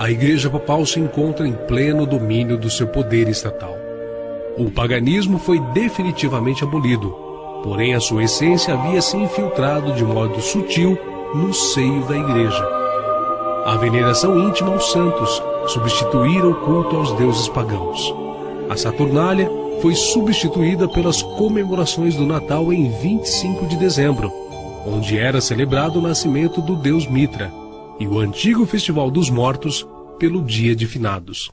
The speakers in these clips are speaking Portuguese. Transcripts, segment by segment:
a Igreja Papal se encontra em pleno domínio do seu poder estatal. O paganismo foi definitivamente abolido, porém a sua essência havia se infiltrado de modo sutil no seio da Igreja. A veneração íntima aos santos substituíra o culto aos deuses pagãos. A Saturnália foi substituída pelas comemorações do Natal em 25 de dezembro, onde era celebrado o nascimento do deus Mitra, e o antigo Festival dos Mortos pelo Dia de Finados.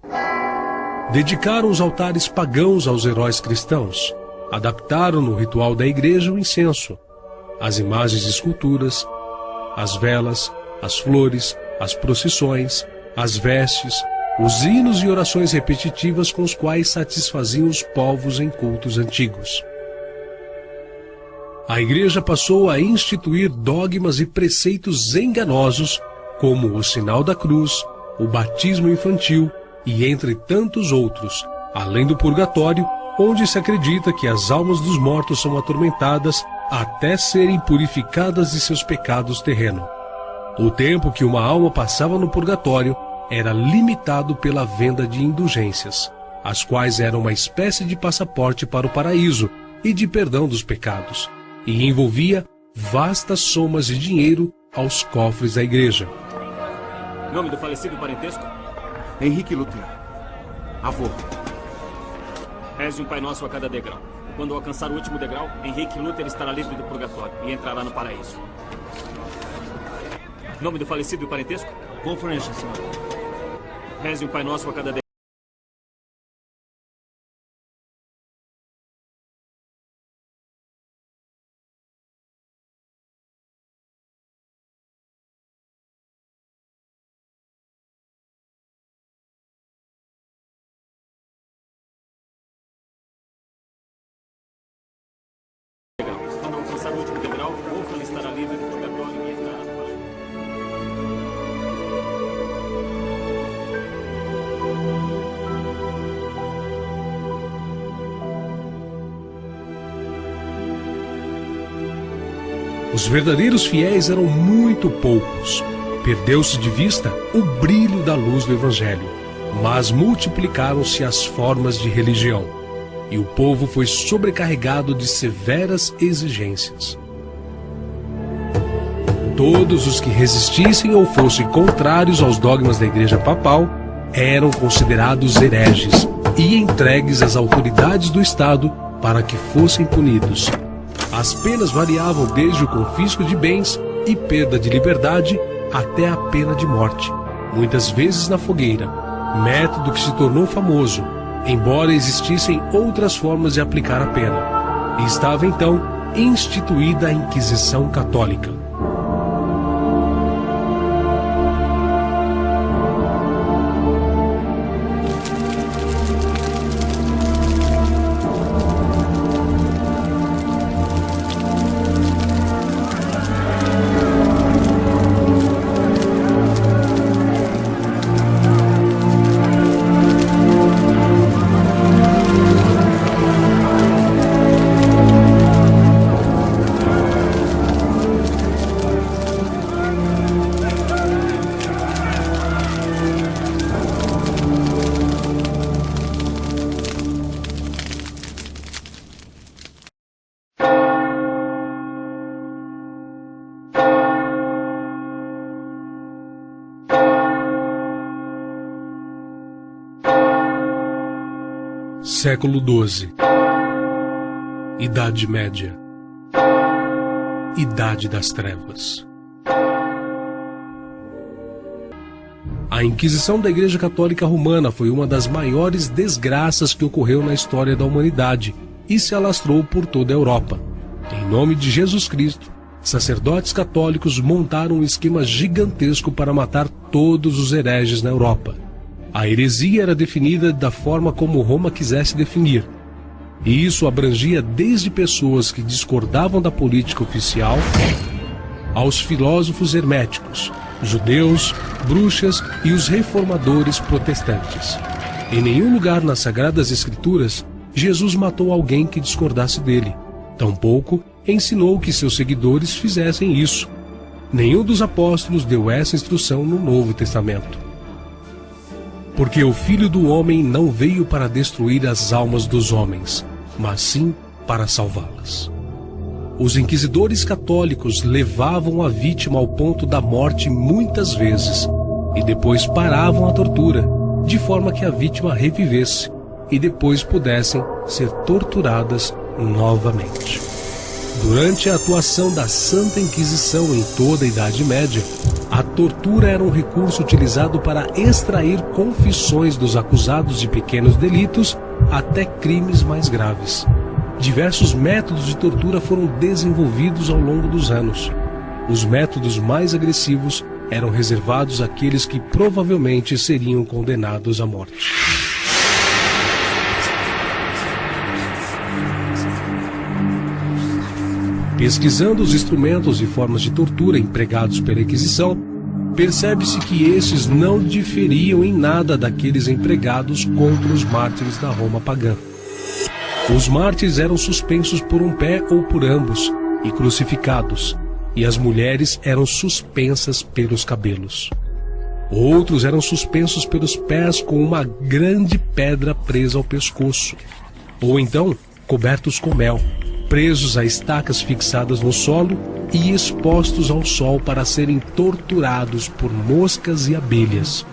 Dedicaram os altares pagãos aos heróis cristãos, adaptaram no ritual da igreja o incenso, as imagens e esculturas, as velas, as flores, as procissões, as vestes, os hinos e orações repetitivas com os quais satisfaziam os povos em cultos antigos. A Igreja passou a instituir dogmas e preceitos enganosos, como o sinal da cruz, o batismo infantil e entre tantos outros, além do purgatório, onde se acredita que as almas dos mortos são atormentadas até serem purificadas de seus pecados terrenos. O tempo que uma alma passava no purgatório era limitado pela venda de indulgências, as quais eram uma espécie de passaporte para o paraíso e de perdão dos pecados, e envolvia vastas somas de dinheiro aos cofres da igreja. Nome do falecido parentesco? Henrique Luther. Avô. Reze um Pai Nosso a cada degrau. Quando alcançar o último degrau, Henrique Luther estará livre do purgatório e entrará no paraíso. Nome do falecido e parentesco? Conferência, senhor. Reze um Pai Nosso a cada degrau. Quando alcançar o último degrau, Wolfram estará livre do purgatório e entrará no paraíso. Os verdadeiros fiéis eram muito poucos. Perdeu-se de vista o brilho da luz do Evangelho, mas multiplicaram-se as formas de religião, e o povo foi sobrecarregado de severas exigências. Todos os que resistissem ou fossem contrários aos dogmas da Igreja Papal eram considerados hereges e entregues às autoridades do Estado para que fossem punidos. As penas variavam desde o confisco de bens e perda de liberdade até a pena de morte, muitas vezes na fogueira, método que se tornou famoso, embora existissem outras formas de aplicar a pena. E estava então instituída a Inquisição Católica. Século XII. Idade Média. Idade das Trevas. A Inquisição da Igreja Católica Romana foi uma das maiores desgraças que ocorreu na história da humanidade e se alastrou por toda a Europa. Em nome de Jesus Cristo, sacerdotes católicos montaram um esquema gigantesco para matar todos os hereges na Europa. A heresia era definida da forma como Roma quisesse definir, e isso abrangia desde pessoas que discordavam da política oficial aos filósofos herméticos, judeus, bruxas e os reformadores protestantes. Em nenhum lugar nas Sagradas Escrituras, Jesus matou alguém que discordasse dele. Tampouco ensinou que seus seguidores fizessem isso. Nenhum dos apóstolos deu essa instrução no Novo Testamento. Porque o Filho do Homem não veio para destruir as almas dos homens, mas sim para salvá-las. Os inquisidores católicos levavam a vítima ao ponto da morte muitas vezes e depois paravam a tortura, de forma que a vítima revivesse e depois pudessem ser torturadas novamente. Durante a atuação da Santa Inquisição em toda a Idade Média, a tortura era um recurso utilizado para extrair confissões dos acusados de pequenos delitos até crimes mais graves. Diversos métodos de tortura foram desenvolvidos ao longo dos anos. Os métodos mais agressivos eram reservados àqueles que provavelmente seriam condenados à morte. Pesquisando os instrumentos e formas de tortura empregados pela Inquisição, percebe-se que estes não diferiam em nada daqueles empregados contra os mártires da Roma pagã. Os mártires eram suspensos por um pé ou por ambos e crucificados, e as mulheres eram suspensas pelos cabelos. Outros eram suspensos pelos pés com uma grande pedra presa ao pescoço, ou então cobertos com mel, presos a estacas fixadas no solo e expostos ao sol para serem torturados por moscas e abelhas.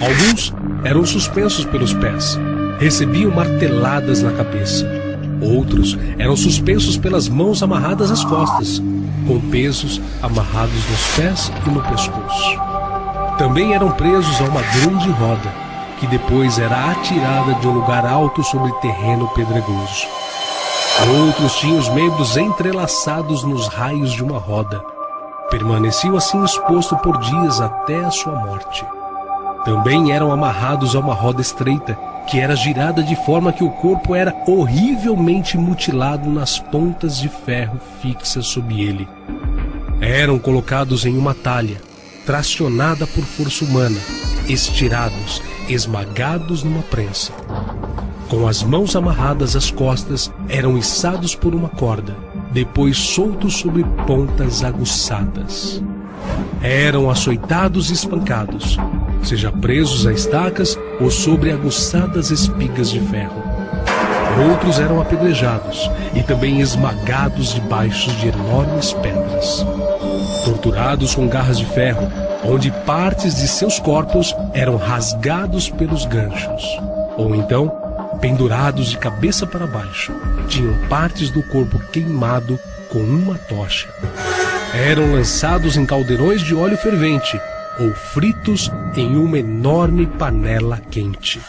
Alguns eram suspensos pelos pés, recebiam marteladas na cabeça. Outros eram suspensos pelas mãos amarradas às costas, com pesos amarrados nos pés e no pescoço. Também eram presos a uma grande roda, que depois era atirada de um lugar alto sobre terreno pedregoso. Outros tinham os membros entrelaçados nos raios de uma roda. Permaneciam assim exposto por dias até a sua morte. Também eram amarrados a uma roda estreita, que era girada de forma que o corpo era horrivelmente mutilado nas pontas de ferro fixas sob ele. Eram colocados em uma talha, tracionada por força humana, estirados, esmagados numa prensa. Com as mãos amarradas às costas, eram içados por uma corda, depois soltos sobre pontas aguçadas. Eram açoitados e espancados, seja presos a estacas ou sobre aguçadas espigas de ferro. Outros eram apedrejados e também esmagados debaixo de enormes pedras. Torturados com garras de ferro, onde partes de seus corpos eram rasgados pelos ganchos. Ou então, pendurados de cabeça para baixo, tinham partes do corpo queimado com uma tocha. Eram lançados em caldeirões de óleo fervente ou fritos em uma enorme panela quente.